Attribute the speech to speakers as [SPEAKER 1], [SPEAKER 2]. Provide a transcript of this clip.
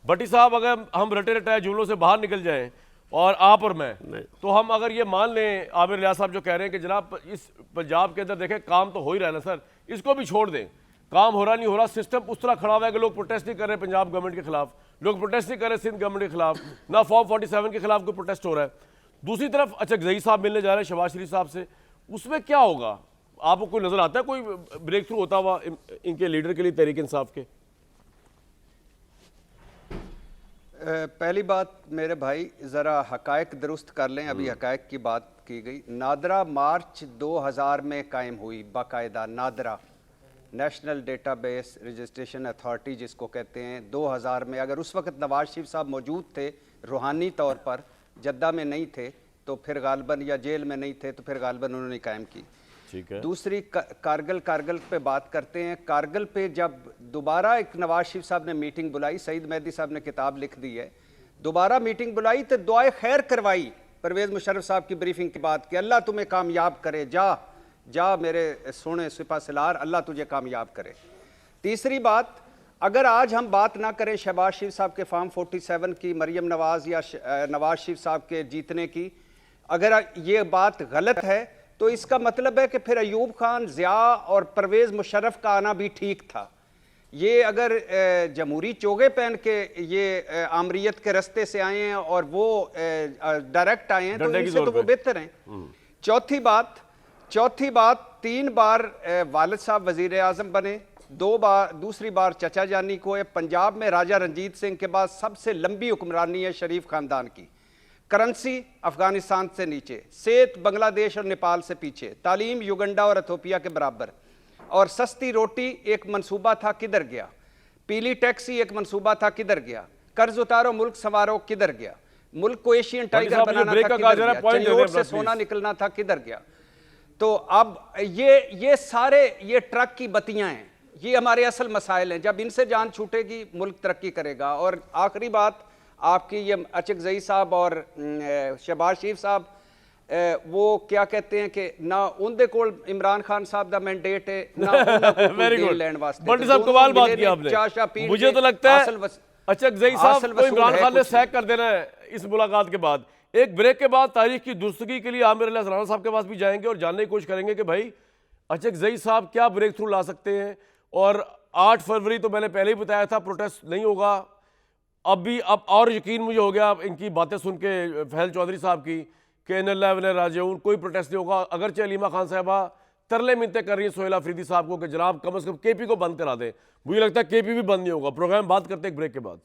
[SPEAKER 1] भट्टी साहब, अगर हम रटे रटाए जुमलों से बाहर निकल जाएं और आप और मैं, तो हम अगर ये मान लें, आमिर लियाज साहब जो कह रहे हैं कि जनाब इस पंजाब के अंदर देखें काम तो हो ही रहा है ना सर, इसको भी छोड़ दें, काम हो रहा नहीं हो रहा, सिस्टम उस तरह खड़ा हुआ है कि लोग प्रोटेस्ट नहीं कर रहे पंजाब गवर्नमेंट के खिलाफ, लोग प्रोटेस्ट नहीं कर रहे सिंध गवर्नमेंट के खिलाफ, ना फॉर्म 47 के खिलाफ कोई प्रोटेस्ट हो रहा है। दूसरी तरफ अच्छा जही साहब मिलने जा रहे हैं शहबाज शरीफ साहब से, उसमें क्या होगा? आपको कोई नजर आता है कोई ब्रेक थ्रू होता हुआ इनके लीडर के लिए, तहरीक इंसाफ के?
[SPEAKER 2] पहली बात मेरे भाई, ज़रा हकायक दुरुस्त कर लें। अभी हकायक की बात की गई। नादरा मार्च 2000 में कायम हुई, बाकायदा NADRA, national database registration authority जिसको कहते हैं। 2000 में, अगर उस वक्त नवाज शरीफ साहब मौजूद थे रूहानी तौर पर, जद्दा में नहीं थे तो फिर गालबन, या जेल में नहीं थे तो फिर गालबन उन्होंने कायम की।
[SPEAKER 1] ठीक है।
[SPEAKER 2] दूसरी कारगिल पे बात करते हैं। कारगिल पे जब दोबारा एक नवाज शरीफ साहब ने मीटिंग बुलाई, सईद मेहदी साहब ने किताब लिख दी है, दोबारा मीटिंग बुलाई तो दुआए खैर करवाई परवेज़ मुशर्रफ साहब की ब्रीफिंग के बाद कि अल्लाह तुम्हें कामयाब करे, जा जा मेरे सोने सिपा सलार, अल्लाह तुझे कामयाब करे। तीसरी बात, अगर आज हम बात ना करें शहबाज शरीफ साहब के फॉर्म 47 की, मरियम नवाज या नवाज शरीफ साहब के जीतने की, अगर ये बात गलत है तो इसका मतलब है कि फिर अयूब खान, ज़िया और परवेज़ मुशर्रफ का आना भी ठीक था। ये अगर जमहूरी चोगे पहन के ये आमरीत के रास्ते से आए हैं और वो डायरेक्ट आए हैं तो इनसे तो वो बेहतर हैं। चौथी बात 3 बार वालिद साहब वजीर आज़म बने, 2 बार, दूसरी बार चचा जानी को है। पंजाब में राजा रंजीत सिंह के बाद सबसे लंबी हुक्मरानी है शरीफ खानदान की। करेंसी अफगानिस्तान से नीचे, सेहत बांग्लादेश और नेपाल से पीछे, तालीम युगंडा और इथोपिया के बराबर, और सस्ती रोटी एक मंसूबा था, किधर गया? पीली टैक्सी एक मंसूबा था, किधर गया? कर्ज उतारो मुल्क संवारो, किधर गया? मुल्क को एशियन टाइगर बनाना था, किधर गया? चंडोर से सोना निकलना था, किधर गया? तो अब ये सारे ये ट्रक की बत्तियां हैं, ये हमारे असल मसाइल हैं। जब इनसे जान छूटेगी मुल्क तरक्की करेगा। और आखिरी बात आपकी, ये अचक जई साहब और शहबाज शरीफ साहब, वो क्या कहते हैं कि ना उनके कोल इमरान खान साहब का मैंडेट है ना लैंड वास्ते।
[SPEAKER 1] भट्टी साहब कमाल बात की आपने। मुझे तो लगता है अचक जई साहब को इमरान खान ने सैक कर देना है इस मुलाकात के बाद। एक ब्रेक के बाद तारीख की दुरुस्तगी के लिए आमिर लियाज राणा साहब के पास भी जाएंगे और जानने की कोशिश करेंगे कि भाई अचक जई साहब क्या ब्रेक थ्रू ला सकते हैं। और 8 फरवरी तो मैंने पहले ही बताया था प्रोटेस्ट नहीं होगा, अब और यकीन मुझे हो गया इनकी बातें सुन के, फहल चौधरी साहब की, कि इन्ना राजऊन कोई प्रोटेस्ट नहीं होगा। अगरचे अलीमा खान साहबा तरले मिनते कर रही हैं सोहेल अफरीदी साहब को कि जनाब कम से कम केपी को बंद करा दें, मुझे लगता है केपी भी बंद नहीं होगा। प्रोग्राम बात करते एक ब्रेक के बाद।